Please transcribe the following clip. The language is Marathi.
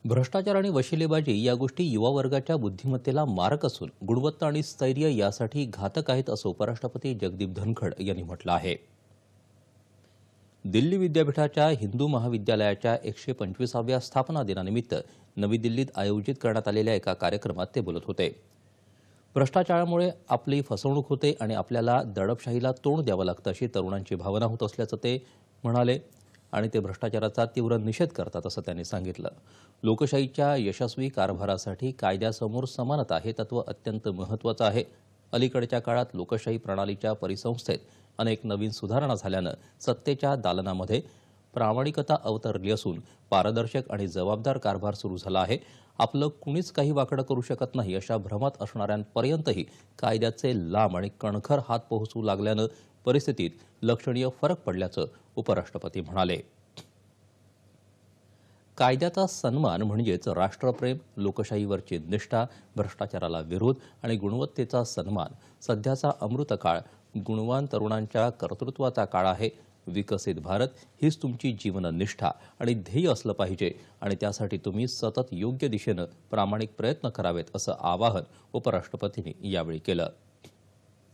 भ्रष्टाचार आणि वशिलेबाजी या गोष्टी युवा वर्गाच्या बुद्धिमत्तेला मारक असून गुणवत्ता आणि स्थैर्य यासाठी घातक आहेत असं उपराष्ट्रपती जगदीप धनखड यांनी म्हटलं आहे. दिल्ली विद्यापीठाच्या हिंदू महाविद्यालयाच्या 125व्या स्थापना दिनानिमित्त नवी दिल्लीत आयोजित करण्यात आलेल्या एका कार्यक्रमात ते बोलत होते. भ्रष्टाचारामुळे आपली फसवणूक होते आणि आपल्याला दडपशाहीला तोंड द्यावं लागतं अशी तरुणांची भावना होत असल्याचं ते म्हणाले आणि ते भ्रष्टाचाराचा तीव्र निषेध करतात असं त्यांनी सांगितलं. लोकशाहीच्या यशस्वी कारभारासाठी कायद्यासमोर समानता हे तत्व अत्यंत महत्त्वाचं आहे. अलीकडच्या काळात लोकशाही प्रणालीच्या परिसंस्थेत अनेक नवीन सुधारणा झाल्यानं सत्तेच्या दालनामध्ये प्रामाणिकता अवतरली असून पारदर्शक आणि जबाबदार कारभार सुरू झाला आहे. आपलं कुणीच काही वाकडं करू शकत नाही अशा भ्रमात असणाऱ्यांपर्यंतही कायद्याचे लांब आणि कणखर हात पोहोचू लागल्यानं परिस्थितीत लक्षणीय फरक पडल्याचं उपराष्ट्रपती म्हणाले. कायद्याचा सन्मान म्हणजेच राष्ट्रप्रेम, लोकशाहीवरची निष्ठा, भ्रष्टाचाराला विरोध आणि गुणवत्तेचा सन्मान. सध्याचा अमृतकाळ गुणवान तरुणांच्या कर्तृत्वाचा काळ आहे. विकसित भारत हीच तुमची जीवननिष्ठा आणि ध्येय असलं पाहिजे आणि त्यासाठी तुम्ही सतत योग्य दिशेनं प्रामाणिक प्रयत्न करावेत असं आवाहन उपराष्ट्रपतींनी यावेळी केलं.